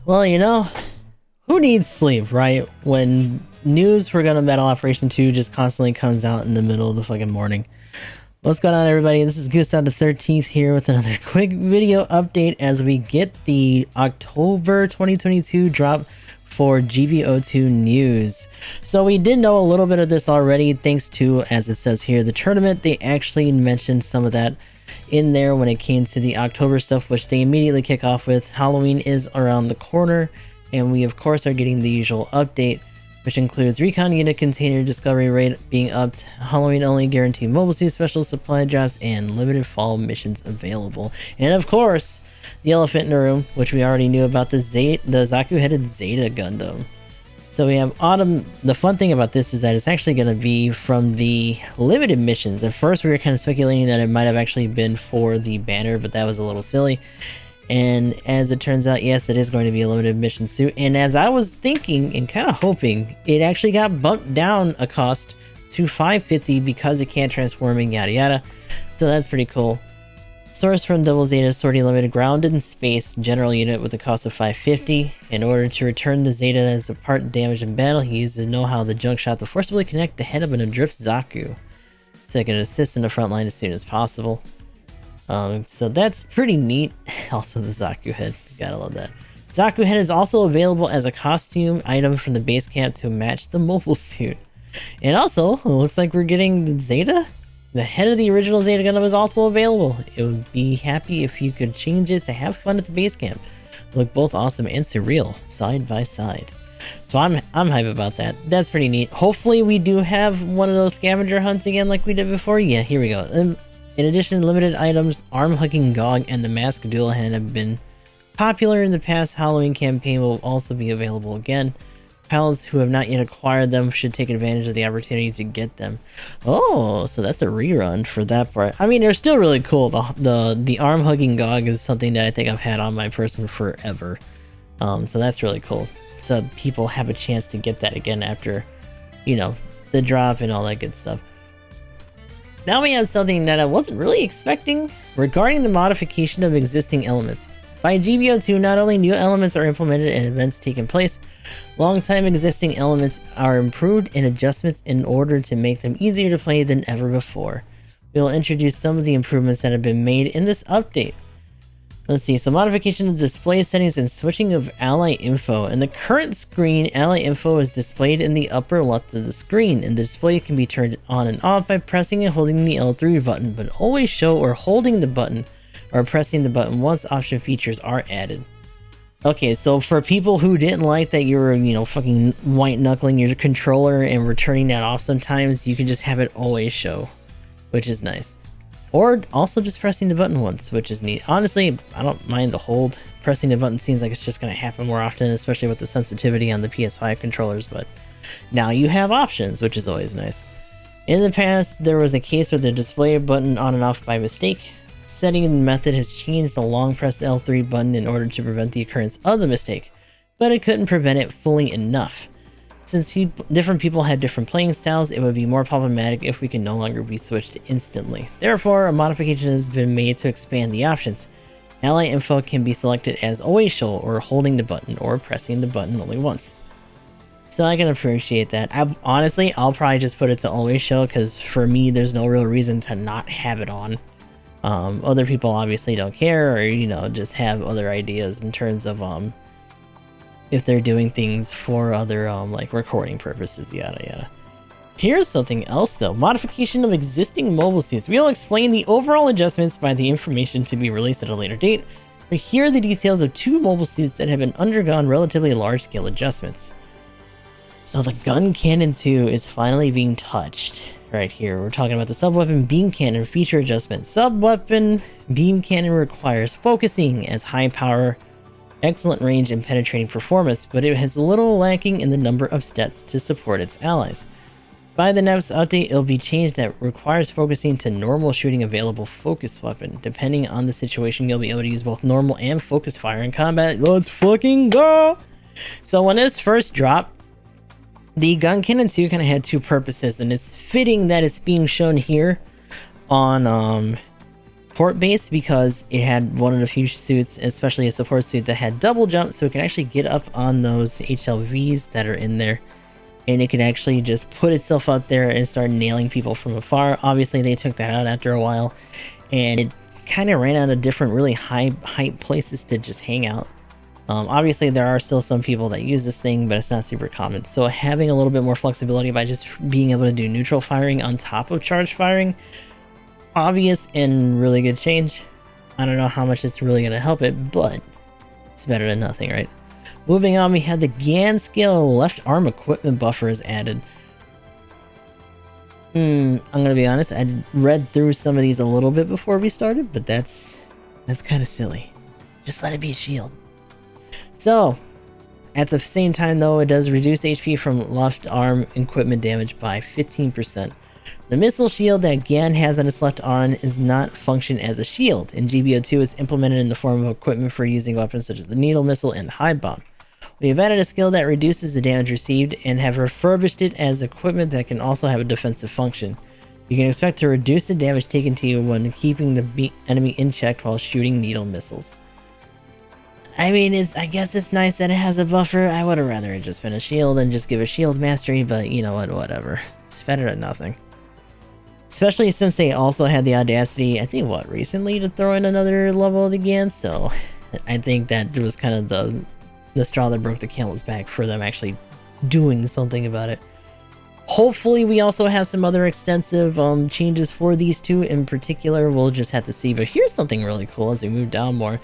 Well, you know, who needs sleep, right? When news for Gundam Battle Operation 2 just constantly comes out in the middle of the fucking morning. What's going on, everybody? This is Gustav the 13th here with another quick video update as we get the October 2022 drop for GBO2 news. So we did know a little bit of this already thanks to, as it says here, the tournament. They actually mentioned some of that in there when it came to the October stuff, which they immediately kick off with. Halloween is around the corner, and we of course are getting the usual update, which includes recon unit container discovery rate being upped, Halloween only guaranteed mobile suit special supply drops, and limited fall missions available. And of course, the elephant in the room, which we already knew about, the Zaku-headed Zeta Gundam. So we have Autumn. The fun thing about this is that it's actually going to be from the limited missions. At first we were kind of speculating that it might have actually been for the banner, but that was a little silly. And as it turns out, yes, it is going to be a limited mission suit. And as I was thinking and kind of hoping, it actually got bumped down a cost to $550 because it can't transform and yada yada. So that's pretty cool. Source from Double Zeta Sortie Limited grounded in space general unit with a cost of $550. In order to return the Zeta as a part damaged in battle, he used the know-how of the junk shot to forcibly connect the head of an adrift Zaku, so it can assist in the front line as soon as possible. So that's pretty neat. Also the Zaku head, gotta love that. Zaku head is also available as a costume item from the base camp to match the mobile suit. And also, it looks like we're getting the Zeta. The head of the original Zeta Gundam is also available. It would be happy if you could change it to have fun at the base camp. Look both awesome and surreal side by side. So I'm hype about that. That's pretty neat. Hopefully we do have one of those scavenger hunts again like we did before. Yeah, here we go. In addition, limited items, arm hugging Gog and the mask dual hand have been popular in the past Halloween campaign, will also be available again. Pals who have not yet acquired them should take advantage of the opportunity to get them. Oh, so that's a rerun for that part. I mean, they're still really cool. The arm hugging Gog is something that I think I've had on my person forever. So that's really cool. So people have a chance to get that again after, you know, the drop and all that good stuff. Now we have something that I wasn't really expecting regarding the modification of existing elements. By GBO2, not only new elements are implemented and events taking place, long-time existing elements are improved and adjustments in order to make them easier to play than ever before. We will introduce some of the improvements that have been made in this update. Let's see, so modification of display settings and switching of ally info. In the current screen, ally info is displayed in the upper left of the screen, and the display can be turned on and off by pressing and holding the L3 button, but always show or holding the button or pressing the button once option features are added. Okay, so for people who didn't like that you were, you know, fucking white knuckling your controller and returning that off sometimes, you can just have it always show, which is nice. Or also just pressing the button once, which is neat. Honestly, I don't mind the hold. Pressing the button seems like it's just going to happen more often, especially with the sensitivity on the PS5 controllers, but now you have options, which is always nice. In the past, there was a case where the display button on and off by mistake. Setting method has changed the long press L3 button in order to prevent the occurrence of the mistake, but it couldn't prevent it fully enough. Since different people have different playing styles, it would be more problematic if we can no longer be switched instantly. Therefore, a modification has been made to expand the options. Ally info can be selected as always show or holding the button or pressing the button only once. So I can appreciate that. Honestly, I'll probably just put it to always show because for me, there's no real reason to not have it on. Other people obviously don't care, or, you know, just have other ideas in terms of, if they're doing things for other, like recording purposes, yada yada. Here's something else though. Modification of existing mobile suits. We'll explain the overall adjustments by the information to be released at a later date, but here are the details of two mobile suits that have been undergone relatively large-scale adjustments. So the Gun Cannon 2 is finally being touched. Right here, we're talking about the Subweapon Beam Cannon feature adjustment. Subweapon Beam Cannon requires focusing as high power, excellent range, and penetrating performance, but it has a little lacking in the number of stats to support its allies. By the next update, it'll be changed that requires focusing to normal shooting available focus weapon. Depending on the situation, you'll be able to use both normal and focus fire in combat. Let's fucking go! So when this first dropped, the Gun Cannon 2 kind of had two purposes, and it's fitting that it's being shown here on support base because it had one of the few suits, especially a support suit, that had double jump, so it can actually get up on those HLVs that are in there, and it could actually just put itself up there and start nailing people from afar. Obviously, they took that out after a while, and it kind of ran out of different really high height places to just hang out. Obviously, there are still some people that use this thing, but it's not super common. So having a little bit more flexibility by just being able to do neutral firing on top of charge firing, obvious and really good change. I don't know how much it's really going to help it, but it's better than nothing, right? Moving on, we had the GAN scale left arm equipment buffer is added. I'm going to be honest, I read through some of these a little bit before we started, but that's kind of silly. Just let it be a shield. So, at the same time though, it does reduce HP from left arm equipment damage by 15%. The missile shield that GAN has on its left arm is not function as a shield, and GBO2 is implemented in the form of equipment for using weapons such as the needle missile and high bomb. We have added a skill that reduces the damage received and have refurbished it as equipment that can also have a defensive function. You can expect to reduce the damage taken to you when keeping the enemy in check while shooting needle missiles. I mean, I guess it's nice that it has a buffer. I would have rather it just been a shield and just give a shield mastery, but you know what, whatever. It's better than nothing. Especially since they also had the audacity, I think, recently to throw in another level of the GAN, so I think that was kind of the straw that broke the camel's back for them actually doing something about it. Hopefully we also have some other extensive changes for these two in particular. We'll just have to see, but here's something really cool as we move down more.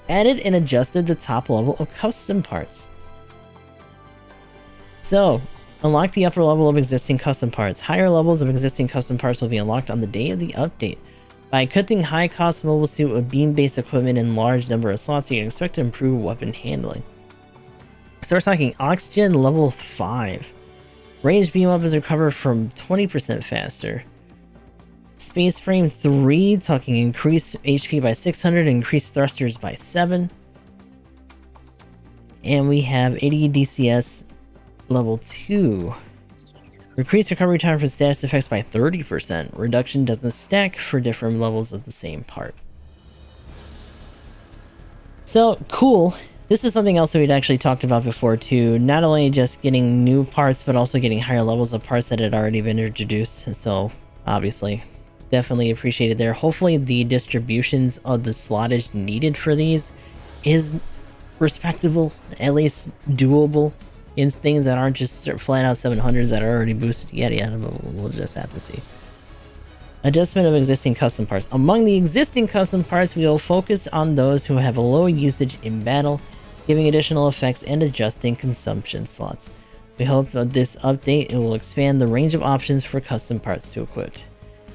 Added and adjusted the top level of custom parts. So, unlock the upper level of existing custom parts. Higher levels of existing custom parts will be unlocked on the day of the update. By equipping high-cost mobile suit with beam-based equipment in large number of slots, you can expect to improve weapon handling. So we're talking oxygen level 5. Ranged beam weapons recover from 20% faster. Space frame 3, talking increased HP by 600, increased thrusters by 7. And we have 80 DCS level 2. Increased recovery time for status effects by 30%. Reduction doesn't stack for different levels of the same part. So, cool. This is something else that we'd actually talked about before too. Not only just getting new parts, but also getting higher levels of parts that had already been introduced. So, obviously, definitely appreciated there. Hopefully the distributions of the slottage needed for these is respectable, at least doable, in things that aren't just flat out 700s that are already boosted, yada yada, but we'll just have to see. Adjustment of existing custom parts. Among the existing custom parts, we will focus on those who have a low usage in battle, giving additional effects and adjusting consumption slots. We hope that this update it will expand the range of options for custom parts to equip.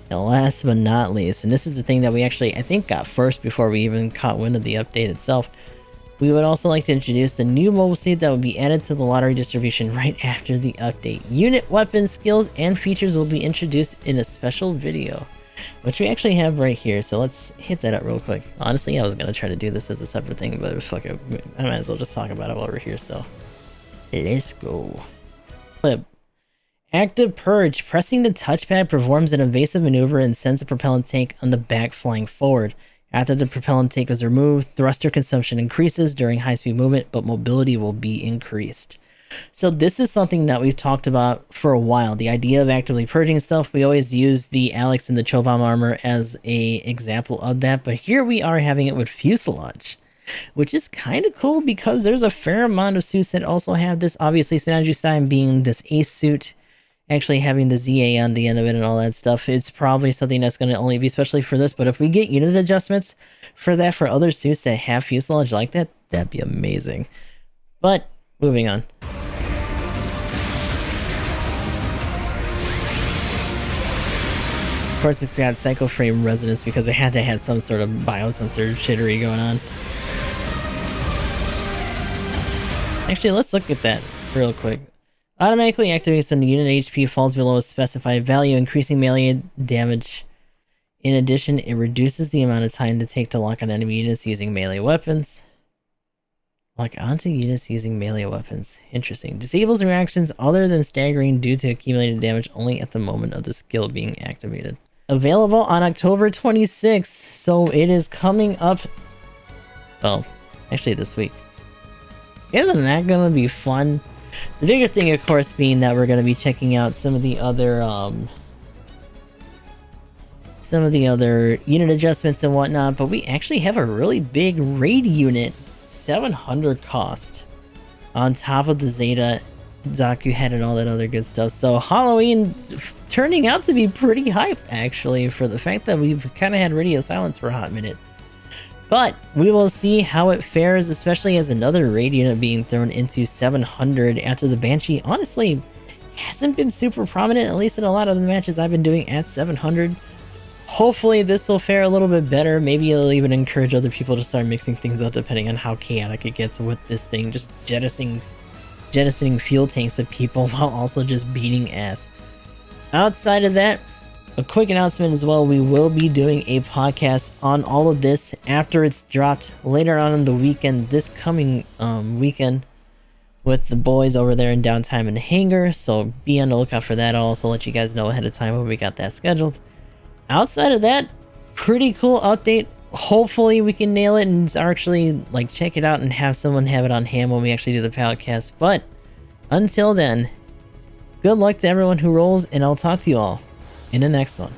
And last but not least, and this is the thing that we actually, I think, got first before we even caught wind of the update itself, we would also like to introduce the new mobile suit that will be added to the lottery distribution right after the update. Unit weapons, skills, and features will be introduced in a special video, which we actually have right here, so let's hit that up real quick. Honestly, I was going to try to do this as a separate thing, but fuck it, I might as well just talk about it while we're here, so let's go. Clip. Active Purge. Pressing the touchpad performs an evasive maneuver and sends the propellant tank on the back flying forward. After the propellant tank is removed, thruster consumption increases during high-speed movement, but mobility will be increased. So this is something that we've talked about for a while. The idea of actively purging stuff, we always use the Alex and the Chobam armor as a example of that, but here we are having it with fuselage, which is kind of cool because there's a fair amount of suits that also have this. Obviously, Stein being this ace suit, actually having the ZA on the end of it and all that stuff, it's probably something that's going to only be especially for this, but if we get unit adjustments for that for other suits that have fuselage like that, that'd be amazing. But moving on. Of course, it's got cycle frame resonance because it had to have some sort of biosensor shittery going on. Actually, let's look at that real quick. Automatically activates when the unit HP falls below a specified value, increasing melee damage. In addition, it reduces the amount of time to take to lock on enemy units using melee weapons. Lock onto units using melee weapons. Interesting. Disables reactions other than staggering due to accumulated damage only at the moment of the skill being activated. available on October 26th, so it is coming up, well, actually this week. Isn't that gonna be fun? The bigger thing, of course, being that we're gonna be checking out some of the other unit adjustments and whatnot, but we actually have a really big raid unit, 700 cost, on top of the Zeta, Zaku head, and all that other good stuff. So Halloween turning out to be pretty hype, actually, for the fact that we've kind of had radio silence for a hot minute. But we will see how it fares, especially as another raid unit being thrown into 700 after the Banshee honestly hasn't been super prominent, at least in a lot of the matches I've been doing at 700. Hopefully this will fare a little bit better. Maybe it'll even encourage other people to start mixing things up depending on how chaotic it gets with this thing, just jettisoning fuel tanks at people while also just beating ass. Outside of that, a quick announcement as well, we will be doing a podcast on all of this after it's dropped later on in the weekend, this coming weekend, with the boys over there in Downtime in the Hangar, so be on the lookout for that. I'll also let you guys know ahead of time when we got that scheduled. Outside of that, pretty cool update. Hopefully we can nail it and actually like check it out and have someone have it on hand when we actually do the podcast. But until then, good luck to everyone who rolls, and I'll talk to you all in the next one.